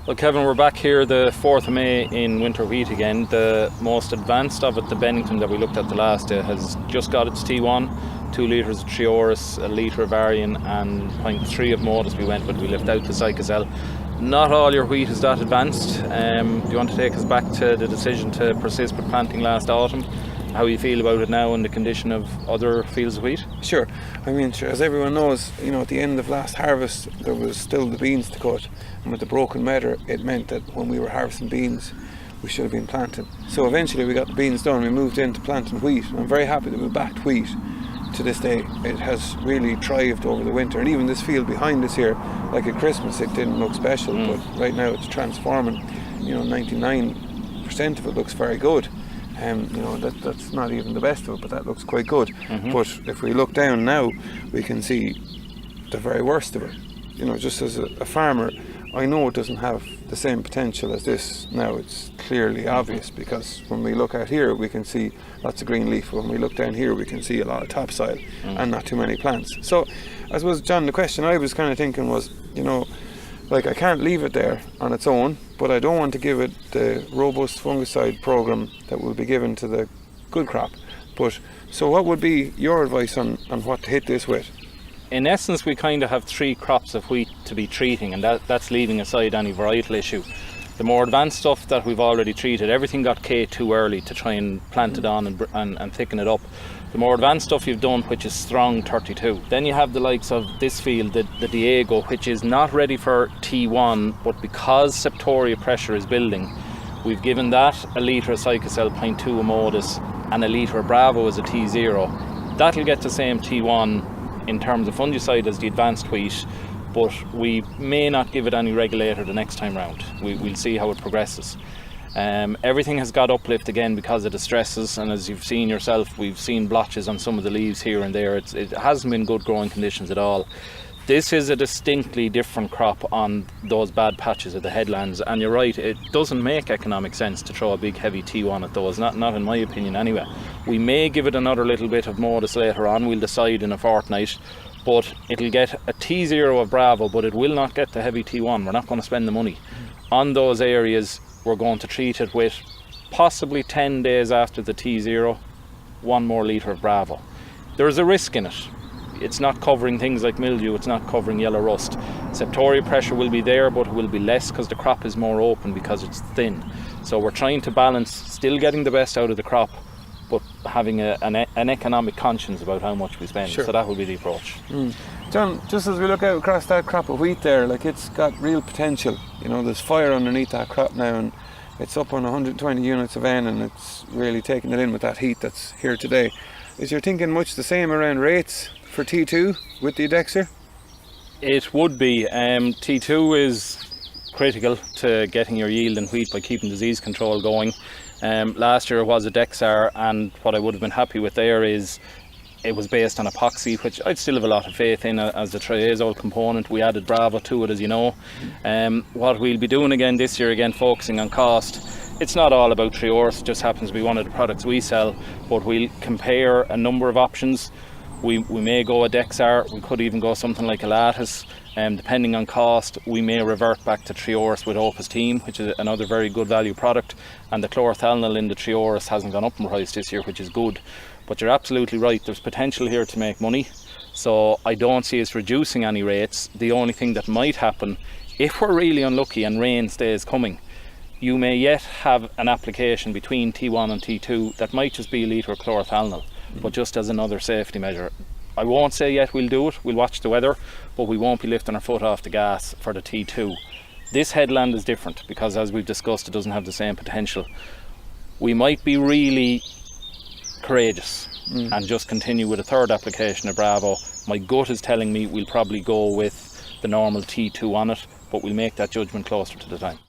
Well, Kevin, we're back here the 4th of May in winter wheat again. The most advanced of it, the Bennington that we looked at the last day, has just got its T1, 2 litres of Trioris, a litre of Arian and 0.3 of Modus we went with. We left out the Psychocell. Not all your wheat is that advanced. Do you want to take us back to the decision to persist with planting last autumn? How you feel about it now and the condition of other fields of wheat? Sure. I mean, sure, as everyone knows, at the end of last harvest there was still the beans to cut, and with the broken weather it meant that when we were harvesting beans we should have been planting. So eventually we got the beans done, we moved into planting wheat, and I'm very happy that we backed wheat to this day. It has really thrived over the winter, and even this field behind us here, like at Christmas it didn't look special, but right now it's transforming. 99% of it looks very good. That's not even the best of it, but that looks quite good. But if we look down now, we can see the very worst of it. Just as a farmer, I know it doesn't have the same potential as this now. It's clearly obvious, because when we look out here, we can see lots of green leaf. When we look down here, we can see a lot of topsoil and not too many plants. So I suppose, John, the question I was kind of thinking was, I can't leave it there on its own, but I don't want to give it the robust fungicide program that will be given to the good crop. So what would be your advice on what to hit this with? In essence, we kind of have 3 crops of wheat to be treating, and that's leaving aside any varietal issue. The more advanced stuff that we've already treated, everything got K too early to try and plant it on and thicken it up. The more advanced stuff you've done, which is strong 32. Then you have the likes of this field, the Diego, which is not ready for T1, but because septoria pressure is building, we've given that a litre of Psychocell, 0.2 of Modus, and a litre of Bravo as a T0. That'll get the same T1 in terms of fungicide as the advanced wheat, but we may not give it any regulator the next time round. We'll see how it progresses. Everything has got uplift again because of the stresses, and as you've seen yourself, we've seen blotches on some of the leaves here and there. It hasn't been good growing conditions at all. This is a distinctly different crop on those bad patches of the headlands, and you're right, it doesn't make economic sense to throw a big heavy T1 at those, not in my opinion anyway. We may give it another little bit of Modus later on, we'll decide in a fortnight, but it'll get a T0 of Bravo, but it will not get the heavy T1. We're not going to spend the money on those areas. We're going to treat it with possibly 10 days after the T0, 1 more litre of Bravo. There's a risk in it. It's not covering things like mildew, it's not covering yellow rust. Septoria pressure will be there, but it will be less because the crop is more open because it's thin. So we're trying to balance still getting the best out of the crop, but having an economic conscience about how much we spend. Sure. So that will be the approach. John, just as we look out across that crop of wheat there, it's got real potential. There's fire underneath that crop now, and it's up on 120 units of N, and it's really taking it in with that heat that's here today. Is your thinking much the same around rates for T2 with the Dexter? It would be. T2 is critical to getting your yield in wheat by keeping disease control going. Last year it was a Dexar, and what I would have been happy with there is it was based on epoxy, which I'd still have a lot of faith in as the triazole component. We added Bravo to it, as you know. What we'll be doing again this year, focusing on cost. It's not all about Trioris, it just happens to be one of the products we sell, but we'll compare a number of options. We may go a Dexar, we could even go something like a Lattice. Depending on cost, we may revert back to Trioris with Opus Team, which is another very good value product, and the chlorothalonil in the Trioris hasn't gone up in price this year, which is good. But you're absolutely right, there's potential here to make money, so I don't see us reducing any rates. The only thing that might happen, if we're really unlucky and rain stays coming, you may yet have an application between T1 and T2 that might just be a litre of chlorothalonil, but just as another safety measure. I won't say yet we'll do it, we'll watch the weather, but we won't be lifting our foot off the gas for the T2. This headland is different because, as we've discussed, it doesn't have the same potential. We might be really courageous and just continue with a third application of Bravo. My gut is telling me we'll probably go with the normal T2 on it, but we'll make that judgment closer to the time.